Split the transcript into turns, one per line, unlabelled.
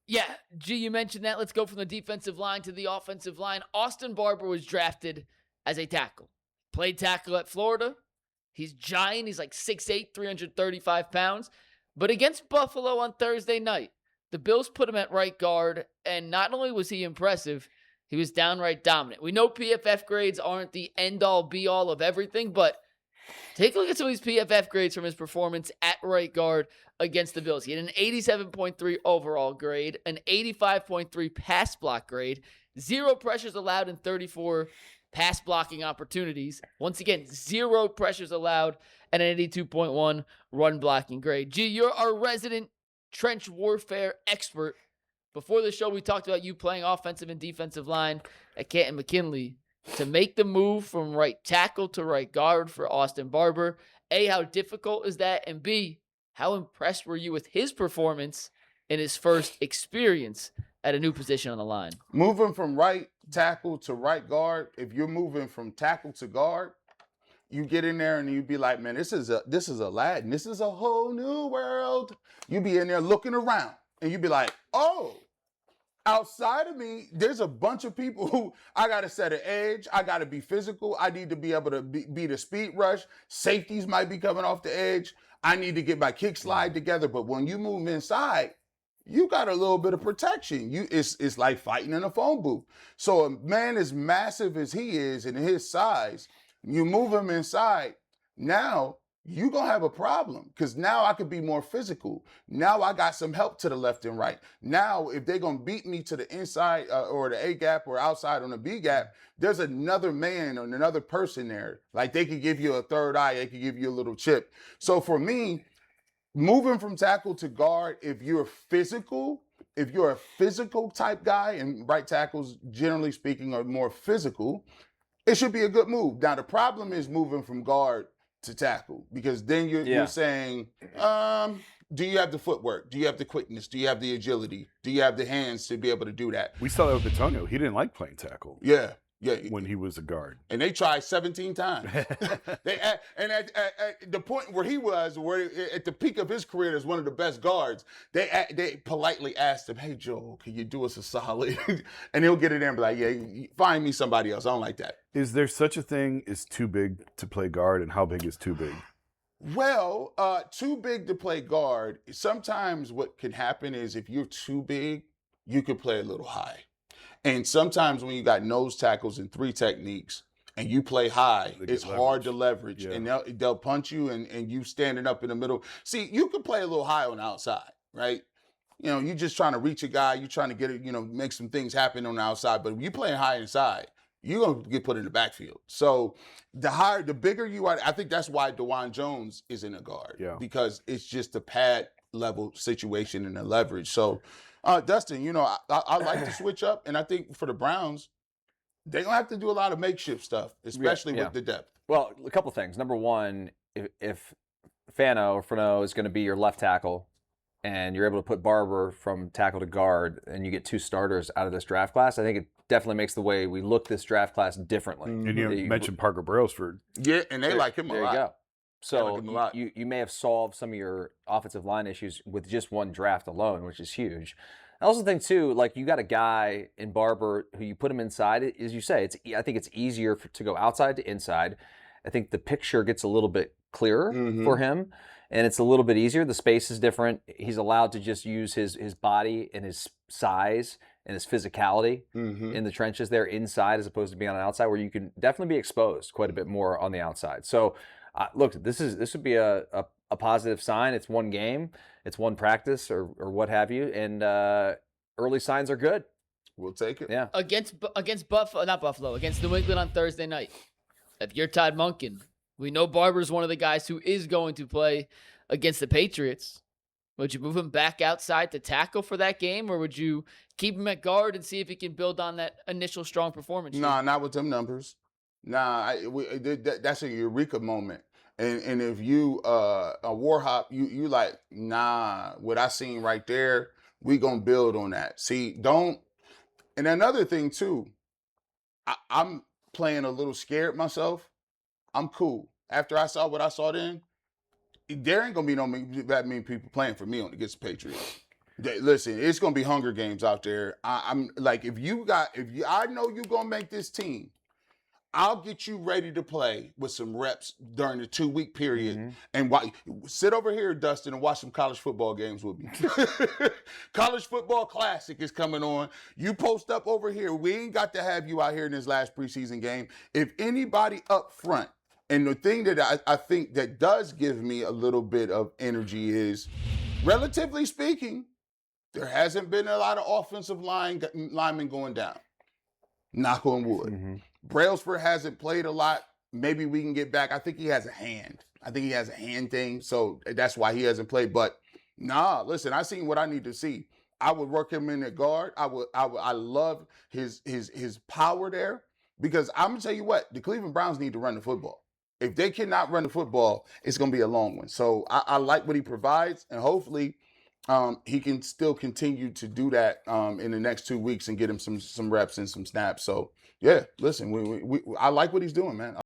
Yeah, G, you mentioned that. Let's go from the defensive line to the offensive line. Austin Barber was drafted as a tackle. Played tackle at Florida. He's giant. He's like 6'8", 335 pounds. But against Buffalo on Thursday night, the Bills put him at right guard, and not only was he impressive, he was downright dominant. We know PFF grades aren't the end-all, be-all of everything, but take a look at some of these PFF grades from his performance at right guard against the Bills. He had an 87.3 overall grade, an 85.3 pass block grade, 0 pressures allowed in 34 pass blocking opportunities. Once again, 0 pressures allowed, and an 82.1 run blocking grade. G, you're our resident trench warfare expert. Before the show, we talked about you playing offensive and defensive line at Canton McKinley. To make the move from right tackle to right guard for Austin Barber, A, how difficult is that? And B, how impressed were you with his performance in his first experience at a new position on the line?
Moving from right tackle to right guard, if you're moving from tackle to guard, you get in there and you be like, man, this is Aladdin. This is a whole new world. You be in there looking around and you be like, oh, outside of me, there's a bunch of people who I got to set an edge. I got to be physical. I need to be able to be the speed rush. Safeties might be coming off the edge. I need to get my kick slide together. But when you move inside, you got a little bit of protection. It's like fighting in a phone booth. So a man as massive as he is and his size, you move him inside, now you're going to have a problem because now I could be more physical. Now I got some help to the left and right. Now, if they're going to beat me to the inside or the A gap or outside on the B gap, there's another man or another person there. Like they could give you a third eye. They could give you a little chip. So for me, moving from tackle to guard, if you're a physical type guy, and right tackles, generally speaking, are more physical, it should be a good move. Now, the problem is moving from guard to tackle, because then you're saying, do you have the footwork? Do you have the quickness? Do you have the agility? Do you have the hands to be able to do that?
We saw that with Antonio. He didn't like playing tackle.
Yeah.
When he was a guard.
And they tried 17 at the point where he was, where at the peak of his career as one of the best guards, they politely asked him, hey, Joe, can you do us a solid? And he'll get it in and be like, yeah, find me somebody else. I don't like that.
Is there such a thing as too big to play guard, and how big is too big?
Well, too big to play guard, sometimes what can happen is if you're too big, you could play a little high. And sometimes when you got nose tackles and 3 techniques and you play high, it's hard to leverage. Yeah. And they'll punch you and you standing up in the middle. See, you can play a little high on the outside, right? You know, you're just trying to reach a guy. You're trying to get it, make some things happen on the outside. But if you're playing high inside, you're going to get put in the backfield. So the bigger you are, I think that's why DeJuan Jones is in a guard. Yeah. Because it's just a pad level situation and the leverage. So, Dustin, I like to switch up, and I think for the Browns, they don't have to do a lot of makeshift stuff, especially with the depth.
Well, a couple things. Number one, if Fano is going to be your left tackle, and you're able to put Barber from tackle to guard, and you get 2 starters out of this draft class, I think it definitely makes the way we look this draft class differently.
And you mentioned Parker Brailsford.
Yeah, and they like him a lot.
There you go. So you may have solved some of your offensive line issues with just one draft alone, which is huge. I also think, too, like you got a guy in Barber who you put him inside, as you say, I think it's easier to go outside to inside. I think the picture gets a little bit clearer for him, and it's a little bit easier. The space is different. He's allowed to just use his body and his size and his physicality in the trenches there inside as opposed to being on the outside, where you can definitely be exposed quite a bit more on the outside. So, look, this would be a positive sign. It's one game, it's one practice, or what have you, and early signs are good.
We'll take it.
Yeah.
Against New England on Thursday night. If you're Todd Monken, we know Barber's one of the guys who is going to play against the Patriots. Would you move him back outside to tackle for that game, or would you keep him at guard and see if he can build on that initial strong performance?
Nah, not with them numbers. Nah, that's a eureka moment. And if you a Warhop, you like, nah, what I seen right there, we gonna build on that. See, don't. And another thing too, I'm playing a little scared myself. I'm cool. After I saw what I saw then, there ain't gonna be that many people playing for me against the Patriots. Listen, it's gonna be Hunger Games out there. I'm like, I know you're gonna make this team. I'll get you ready to play with some reps during the 2-week period, and sit over here, Dustin, and watch some college football games with me. College football classic is coming on. You post up over here. We ain't got to have you out here in this last preseason game. If anybody up front, and the thing that I think that does give me a little bit of energy is, relatively speaking, there hasn't been a lot of offensive linemen going down. Knock on wood. Brailsford hasn't played a lot. Maybe we can get back. I think he has a hand. Thing, so that's why he hasn't played. But nah, listen, I seen what I need to see. I would work him in at guard. I love his power there, because I'm gonna tell you what, the Cleveland Browns need to run the football. If they cannot run the football, it's gonna be a long one. So I like what he provides, and hopefully he can still continue to do that in the next 2 weeks and get him some reps and some snaps. So yeah, listen, I like what he's doing, man.